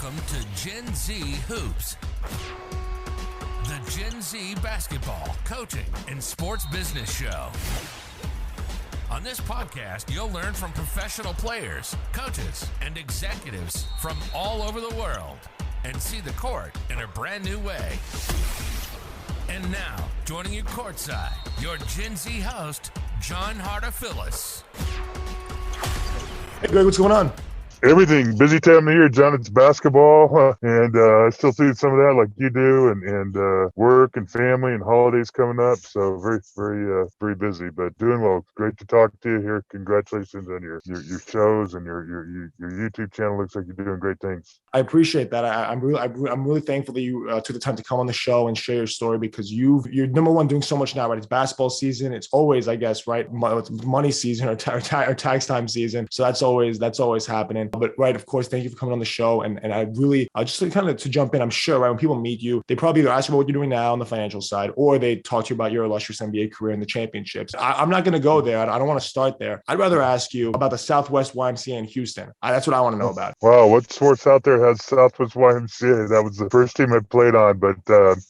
Welcome to Gen Z Hoops, the Gen Z basketball, coaching, and sports business show. On this podcast, you'll learn from professional players, coaches, and executives from all over the world and see the court in a brand new way. And now, joining you courtside, your Gen Z host, John Hartophilus. Hey, Greg, what's going on? Everything. Busy time of year, John. It's basketball, and I still do some of that like you do, and work and family and holidays coming up. So very busy, but doing well. Great to talk to you here. Congratulations on your shows and your YouTube channel. Looks like you're doing great things. I appreciate that. I'm really thankful that you took the time to come on the show and share your story, because you're number one doing so much now, right? It's basketball season. It's always, I guess, right, money season or tax time season. So that's always happening. But right, of course, thank you for coming on the show. And I just kind of to jump in, I'm sure, right, when people meet you, they probably either ask you about what you're doing now on the financial side, or they talk to you about your illustrious NBA career and the championships. I'm not going to go there. I don't want to start there. I'd rather ask you about the Southwest YMCA in Houston. That's what I want to know about. Wow, what sports out there has Southwest YMCA? That was the first team I played on. But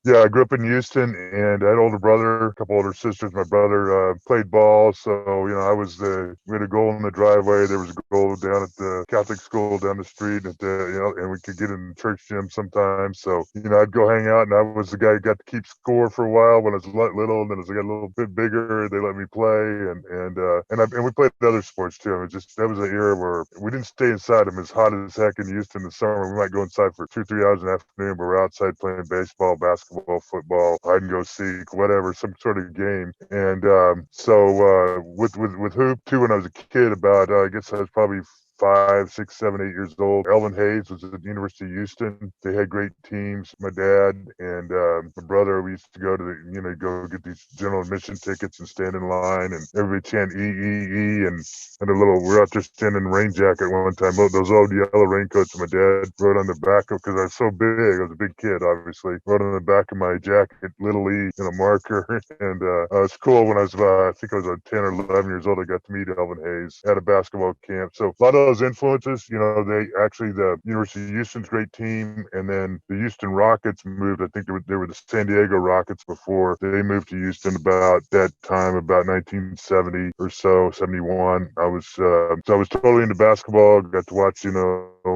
yeah, I grew up in Houston, and I had an older brother, a couple older sisters. My brother played ball, so we had a goal in the driveway. There was a goal down at the Catholic school down the street, and we could get in the church gym sometimes. So I'd go hang out, and I was the guy who got to keep score for a while when I was little. And then as I got a little bit bigger, they let me play, and we played other sports too. I mean, that was an era where we didn't stay inside. It was hot as heck in Houston in the summer. We might go inside for 2-3 hours in the afternoon, but we're outside playing baseball, basketball, football, hide and go seek, whatever, some sort of game. And so with hoop too, when I was a kid, about I guess I was probably 5, 6, 7, 8 years old. Elvin Hayes was at the University of Houston. They had great teams. My dad and my brother, we used to go to go get these general admission tickets and stand in line, and everybody chant E, and we're out there standing in rain jacket one time. Those old yellow raincoats my dad wrote on the back of, because I was so big, I was a big kid, obviously, wrote on the back of my jacket, Little E, in a marker. And it was cool when I was I think I was 10 or 11 years old. I got to meet Elvin Hayes at a basketball camp. So a lot of those influences, the University of Houston's great team, and then the Houston Rockets moved. I think they were the San Diego Rockets before they moved to Houston about that time, about 1970 or so, 71. I was totally into basketball. Got to watch,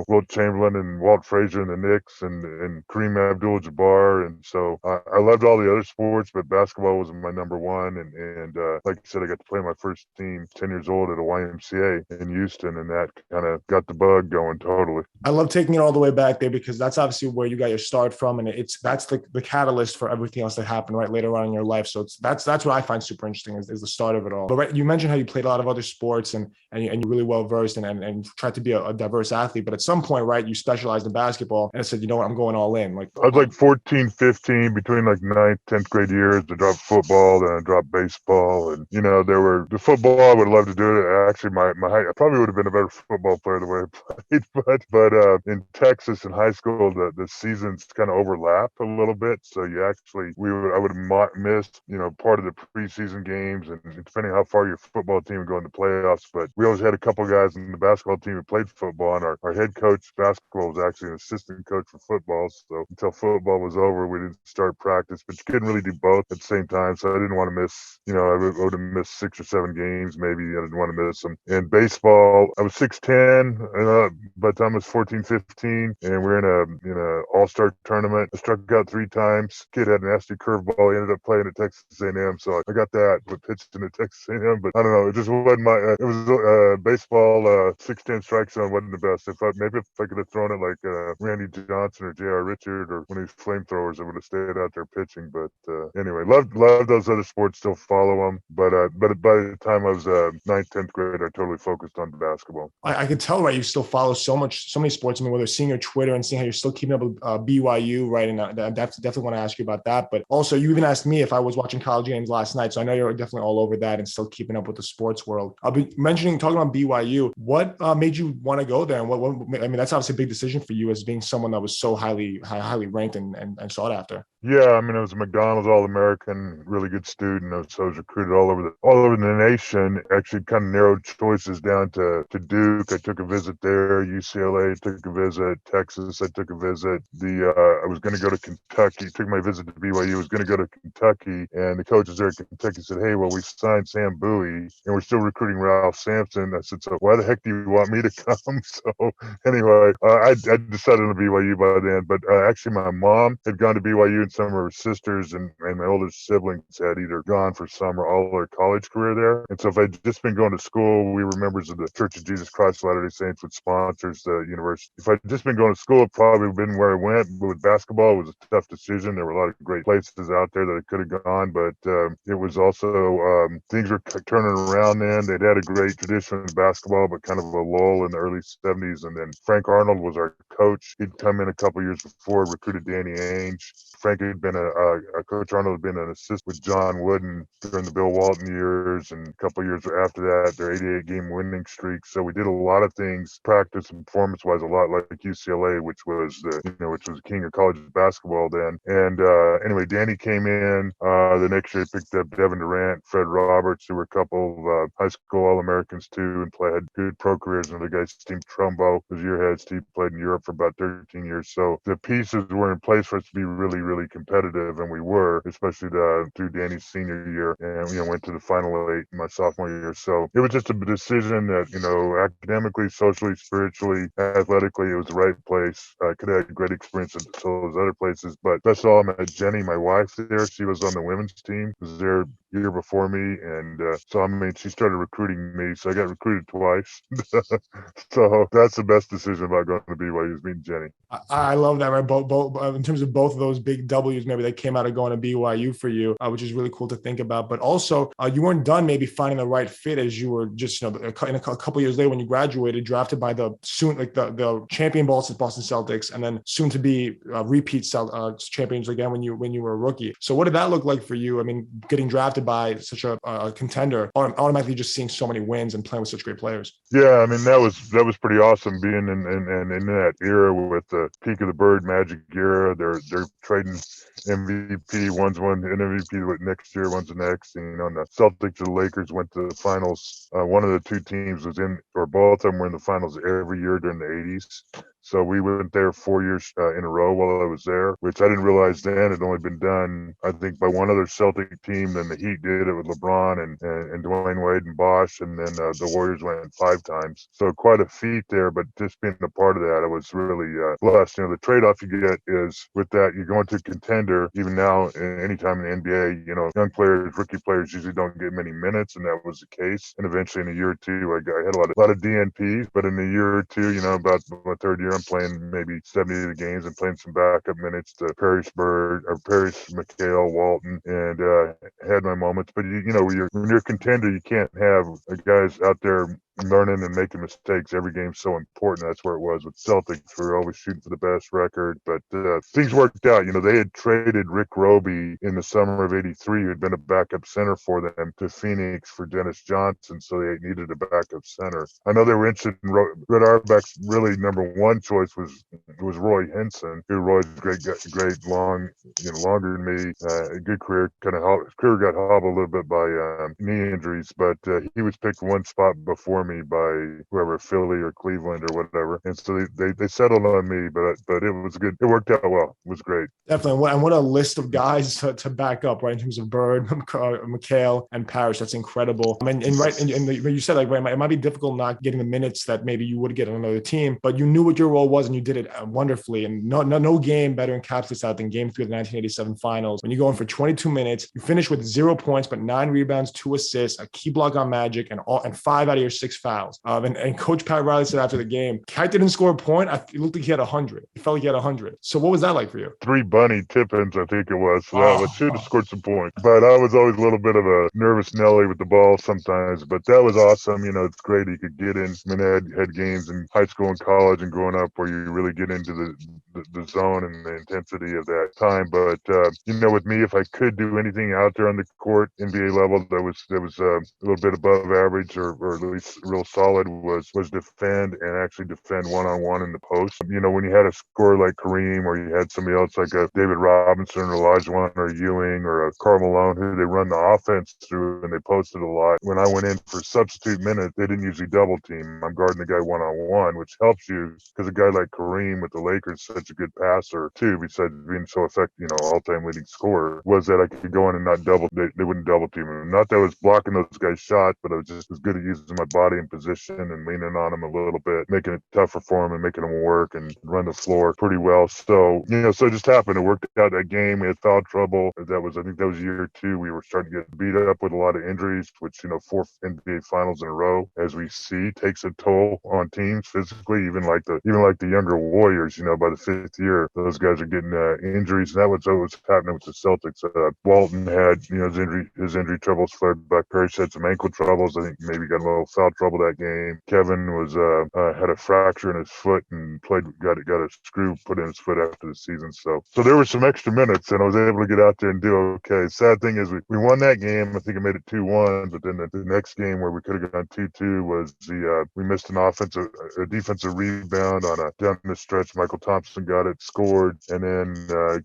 Wilt Chamberlain and Walt Frazier and the Knicks and Kareem Abdul-Jabbar, and so I loved all the other sports, but basketball was my number one. And like I said, I got to play my first team 10 years old at a YMCA in Houston, and that kind of got the bug going totally. I love taking it all the way back there, because that's obviously where you got your start from, and that's the catalyst for everything else that happened right later on in your life. So that's what I find super interesting is the start of it all. But right, you mentioned how you played a lot of other sports and you're really well versed and tried to be a diverse athlete. But at some point, right, you specialized in basketball, and I said, you know what, I'm going all in. Like I was like 14, 15, between like 9th, 10th grade years. I dropped football, then I dropped baseball, and there were the football. I would love to do it. Actually, my height, I probably would have been a better football player the way I played, but in Texas in high school, the seasons kind of overlap a little bit. So I would have missed part of the preseason games, and depending how far your football team would go in the playoffs. But we always had a couple guys in the basketball team who played football, and our head coach basketball was actually an assistant coach for football. So until football was over, we didn't start practice, but you couldn't really do both at the same time. So I didn't want to miss, I would have missed 6 or 7 games maybe. I didn't want to miss them. In baseball, I was 6'10", by the time I was 14, 15, and we're in a all-star tournament. I struck out 3 times. Kid had a nasty curveball. He ended up playing at Texas A&M, so I got that, but pitched in at Texas A&M. But I don't know, it just wasn't my. It was baseball. 6'10" strike zone wasn't the best. If I could have thrown it like Randy Johnson or J.R. Richard or one of these flamethrowers, I would have stayed out there pitching. But anyway, loved those other sports. Still follow them, but by the time I was 9th, 10th grade, I totally focused on basketball. I could tell, right, you still follow so many sports. I mean, whether seeing your Twitter and seeing how you're still keeping up with BYU, right? And I definitely want to ask you about that. But also, you even asked me if I was watching college games last night. So I know you're definitely all over that and still keeping up with the sports world. I'll be talking about BYU. What made you want to go there? And that's obviously a big decision for you as being someone that was so highly ranked and sought after. Yeah, I mean, I was a McDonald's All-American, really good student. So I was recruited all over the nation. Actually, kind of narrowed choices down to Duke. I took a visit there. UCLA took a visit. Texas, I took a visit. I was going to go to Kentucky. Took my visit to BYU. Was going to go to Kentucky, and the coaches there at Kentucky said, "Hey, well, we signed Sam Bowie, and we're still recruiting Ralph Sampson." I said, "So why the heck do you want me to come?" So anyway, I decided on BYU by then. But actually, my mom had gone to BYU, and some of her sisters and my older siblings had either gone for some or all their college career there. And so if I'd just been going to school, we were members of the Church of Jesus Christ of Latter-day Saints, which sponsors the university. If I'd just been going to school, it probably been where I went. But with basketball, it was a tough decision. There were a lot of great places out there that I could have gone, but it was also things were turning around then. They'd had a great tradition in basketball, but kind of a lull in the early 70s. And then Frank Arnold was our coach. He'd come in a couple years before, recruited Danny Ainge. Frank had been a Coach Arnold had been an assistant with John Wooden during the Bill Walton years, and a couple years after that, their 88-game winning streak. So we did a lot of things, practice and performance-wise, a lot like UCLA, which was the king of college basketball then. And anyway, Danny came in the next year. He picked up Devin Durant, Fred Roberts, who were a couple of high school All-Americans too, and had good pro careers. Another guy, Steve Trumbo, was year head. Steve played in Europe for about 13 years. So the pieces were in place for us to be really, really competitive, and we were, especially through Danny's senior year, and went to the Final Eight my sophomore year. So it was just a decision that academically, socially, spiritually, athletically, it was the right place. I could have had a great experience at some of those other places, but best of all, I met Jenny, my wife, there. She was on the women's team, was there year before me, and so I mean, she started recruiting me, so I got recruited twice. So that's the best decision about going to BYU, is meeting Jenny. I love that, right? Both in terms of both of those big W's, maybe that came out of going to BYU for you, which is really cool to think about. But also, you weren't done maybe finding the right fit as you were just, in a couple of years later when you graduated, drafted by the champion Boston Celtics, and then soon to be repeat champions again when you were a rookie. So what did that look like for you? I mean, getting drafted by such a contender, automatically just seeing so many wins and playing with such great players. Yeah, I mean, that was pretty awesome being in that era with the peak of the Bird Magic era. They're trading MVP, one's won an MVP with next year, one's the next. And the Celtics or the Lakers went to the finals. One of the two teams was in, or both of them were in the finals every year during the 80s. So we went there 4 years in a row while I was there, which I didn't realize then. It had only been done, I think, by one other Celtic team. Then the Heat did it with LeBron and Dwayne Wade and Bosh, and then the Warriors went 5 times. So quite a feat there, but just being a part of that, I was really blessed. The trade-off you get is with that, you're going to a contender. Even now, anytime in the NBA, young players, rookie players usually don't get many minutes, and that was the case. And eventually in a year or two, I had a lot of DNPs, but in a year or two, about my third year, I'm playing maybe 70 of the games and playing some backup minutes to Parrish, McHale, Walton, and had my moments. But when you're a contender, you can't have guys out there learning and making mistakes. Every game's so important. That's where it was with Celtics. We were always shooting for the best record, but things worked out. They had traded Rick Roby in the summer of '83, who had been a backup center for them, to Phoenix for Dennis Johnson, so they needed a backup center. I know they were interested in Red Auerbach's really number one choice was Roy Henson, who Roy's great long, longer than me, a good career. His career got hobbled a little bit by knee injuries, but he was picked one spot before me by whoever, Philly or Cleveland or whatever, and so they settled on me. But it was good. It worked out well. It was great. Definitely, and what a list of guys to back up, right? In terms of Bird, McHale, and Parrish, that's incredible. I mean, you said it might be difficult not getting the minutes that maybe you would get on another team, but you knew what your role was and you did it wonderfully. And no game better encapsulates that than Game 3 of the 1987 Finals. When you go in for 22 minutes, you finish with 0 points but 9 rebounds, 2 assists, a key block on Magic, and 5 out of your 6 fouls. And Coach Pat Riley said after the game, Kite didn't score a point. It looked like he had 100. It felt like he had 100. So what was that like for you? 3 bunny tip-ins, I think it was. So I should have scored some points. But I was always a little bit of a nervous Nelly with the ball sometimes. But that was awesome. It's great you could get in. I mean, I had games in high school and college and growing up where you really get into the zone and the intensity of that time. But with me, if I could do anything out there on the court, NBA level, that was a little bit above average or at least real solid was defend and actually defend one-on-one in the post. When you had a scorer like Kareem or you had somebody else like a David Robinson or Olajuwon or Ewing or a Karl Malone who they run the offense through and they posted a lot. When I went in for substitute minutes, they didn't usually double team. I'm guarding the guy one-on-one, which helps you because a guy like Kareem with the Lakers, such a good passer too, besides being so effective, all-time leading scorer, was that I could go in and not double, they wouldn't double team him. Not that I was blocking those guys' shots, but I was just as good at using my body in position and leaning on them a little bit, making it tougher for him and making him work and run the floor pretty well. So, so it just happened. It worked out that game. We had foul trouble. I think that was year 2. We were starting to get beat up with a lot of injuries, which, 4 NBA finals in a row, as we see, takes a toll on teams physically, even like the younger Warriors, by the 5th year, those guys are getting injuries. And that was what was happening with the Celtics. Walton had, his injury troubles flared back. Parrish had some ankle troubles. I think maybe got a little foul trouble that game. Kevin was had a fracture in his foot and got a screw put in his foot after the season. So there were some extra minutes, and I was able to get out there and do okay. Sad thing is we won that game. I think I made it 2-1, but then the next game where we could have gone 2-2 was we missed a defensive rebound on a down the stretch. Michael Thompson got it, scored, and then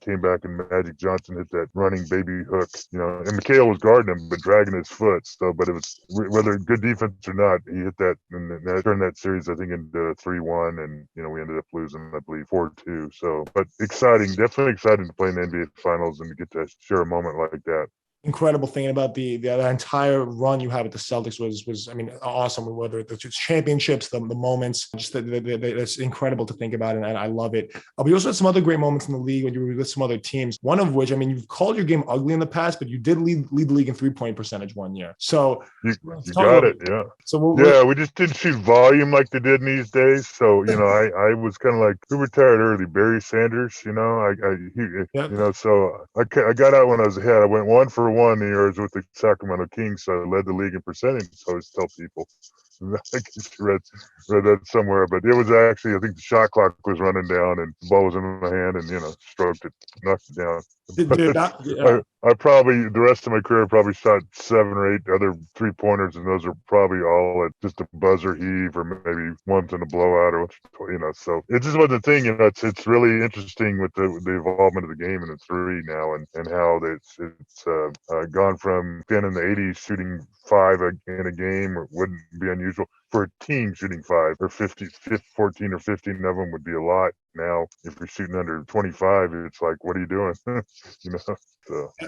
came back and Magic Johnson hit that running baby hook. And McHale was guarding him but dragging his foot. So, but it was whether good defense or not, he hit that and that turned that series I think into 3-1, and we ended up losing I believe 4-2. So, but exciting, definitely exciting to play in the NBA Finals and to get to share a moment like that. Incredible thing about the entire run you had with the Celtics was awesome. Whether it's championships, the moments, just it's incredible to think about, and I love it. But you also had some other great moments in the league when you were with some other teams. One of which, you've called your game ugly in the past, but you did lead the league in 3-point percentage one year. So you got it, yeah. So we just didn't shoot volume like they did in these days. So I was kind of like, who retired early? Barry Sanders, So I got out when I was ahead. I went 1 for 1 the years with the Sacramento Kings, so I led the league in percentage. So I always tell people, I guess you read that somewhere, but it was actually, I think the shot clock was running down and the ball was in my hand and, stroked it, knocked it down. I probably, the rest of my career, probably shot 7 or 8 other 3-pointers, and those are probably all at just a buzzer heave or maybe once in a blowout or, so it just wasn't a thing. It's really interesting with the involvement of the game in the 3 now and how it's gone from being in the 80s shooting 5 in a game wouldn't be unusual. For a team shooting 5 or 14 or 15 of them would be a lot. Now, if you're shooting under 25, it's like, what are you doing? So.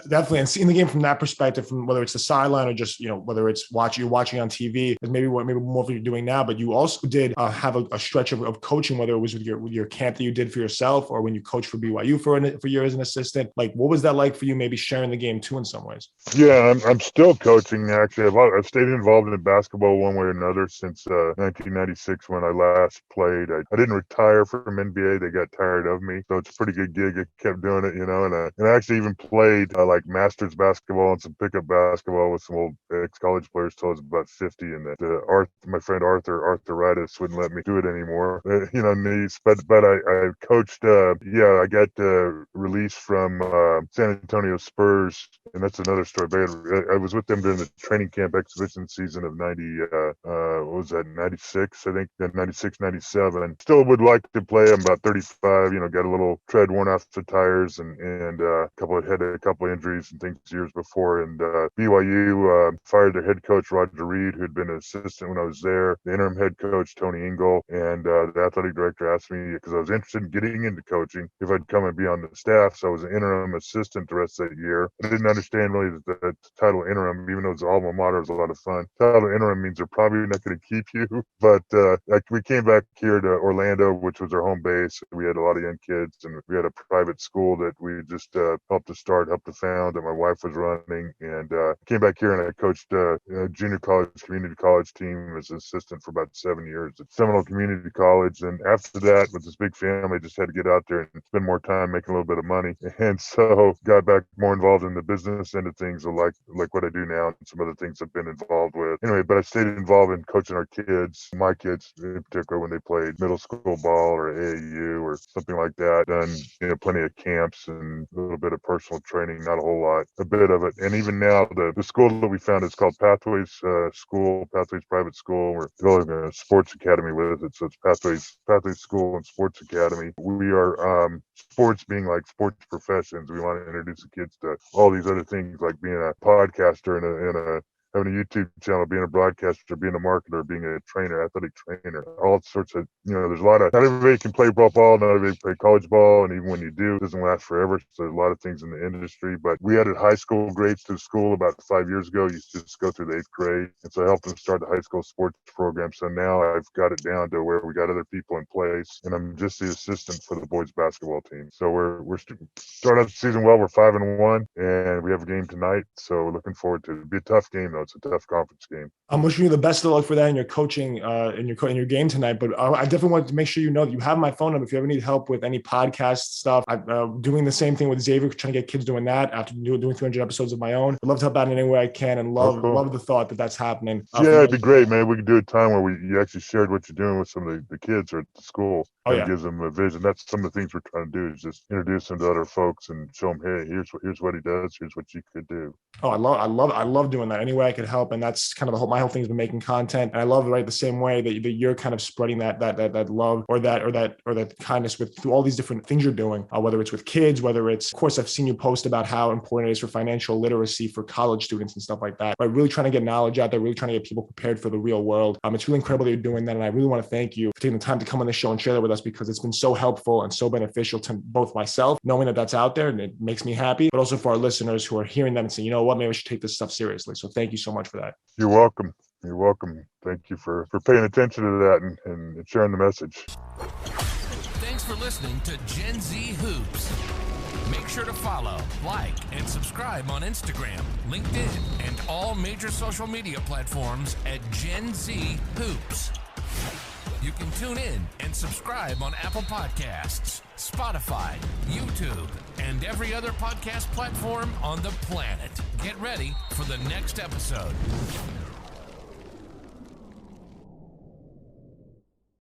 Definitely, and seeing the game from that perspective, from whether it's the sideline or just whether it's you're watching on TV, is maybe more of what you're doing now. But you also did have a stretch of coaching, whether it was with your camp that you did for yourself or when you coached for BYU for a year as an assistant. Like, what was that like for you? Maybe sharing the game too in some ways. Yeah, I'm still coaching actually. I've stayed involved in basketball one way or another since 1996 when I last played. I didn't retire from NBA. They got tired of me, so it's a pretty good gig. I kept doing it, and I actually even played like masters basketball and some pickup basketball with some old ex-college players till I was about 50, and my friend arthritis wouldn't let me do it anymore. Knees, but I coached. I got released from San Antonio Spurs, and that's another story. But I was with them during the training camp exhibition season of 96, I think, 96, 97. Still would like to play. I'm about 35, got a little tread worn off the tires and a couple of injuries and things years before. And BYU fired their head coach, Roger Reed, who had been an assistant when I was there, the interim head coach, Tony Ingle, and the athletic director asked me, because I was interested in getting into coaching, if I'd come and be on the staff. So I was an interim assistant the rest of that year. I didn't understand really the title interim, even though it was alma mater, it was a lot of fun. Title interim means they're probably not going to keep you. But we came back here to Orlando, which was our home base. We had a lot of young kids, and we had a private school that we just helped to found that my wife was running, and came back here and I coached junior college, community college team as an assistant for about 7 years at Seminole Community College. And after that, with this big family, just had to get out there and spend more time making a little bit of money. And so got back more involved in the business end of things, like what I do now and some other things I've been involved with. Anyway, but I stayed involved in coaching our kids, my kids in particular, when they played middle school ball or AAU or something like that. Done plenty of camps and a little bit of personal training training, not a whole lot, a bit of it. And even now, the school that we found is called Pathways Pathways Private School. We're developing a sports academy with it. So it's Pathways School and Sports Academy. We are sports being like sports professions. We want to introduce the kids to all these other things like being a podcaster and having a YouTube channel, being a broadcaster, being a marketer, being a trainer, athletic trainer, all sorts of, there's a lot of, not everybody can play ball, not everybody can play college ball, and even when you do, it doesn't last forever. So there's a lot of things in the industry, but we added high school grades to school about 5 years ago. You used to just go through the 8th grade, and so I helped them start the high school sports program. So now I've got it down to where we got other people in place, and I'm just the assistant for the boys basketball team. So we're starting out the season well. We're 5-1, and we have a game tonight, so we're looking forward to it. It'll be a tough game, though. It's a tough conference game. I'm wishing you the best of luck for that in your coaching, in your game tonight. But I definitely wanted to make sure you know that you have my phone number if you ever need help with any podcast stuff. I'm doing the same thing with Xavier, trying to get kids doing that after doing 300 episodes of my own. I'd love to help out in any way I can, and love the thought that that's happening. Yeah, it'd be great, man. We could do a time where you actually shared what you're doing with some of the kids or at the school. It gives them a vision. That's some of the things we're trying to do, is just introduce them to other folks and show them, hey, here's what he does. Here's what you could do. Oh, I love doing that. Any way I could help. And that's kind of my whole thing has been making content. And I love the same way that you're kind of spreading that love or that kindness through all these different things you're doing, whether it's with kids, whether it's, of course, I've seen you post about how important it is for financial literacy for college students and stuff like that. But really trying to get knowledge out there, really trying to get people prepared for the real world. It's really incredible that you're doing that. And I really want to thank you for taking the time to come on the show and share that with us, because it's been so helpful and so beneficial to both myself, knowing that that's out there and it makes me happy, but also for our listeners who are hearing them and saying, you know what, maybe we should take this stuff seriously. So thank you so much for that. You're welcome. You're welcome. Thank you for paying attention to that and sharing the message. Thanks for listening to Gen Z Hoops. Make sure to follow, like, and subscribe on Instagram, LinkedIn, and all major social media platforms at Gen Z Hoops. You can tune in and subscribe on Apple Podcasts, Spotify, YouTube, and every other podcast platform on the planet. Get ready for the next episode.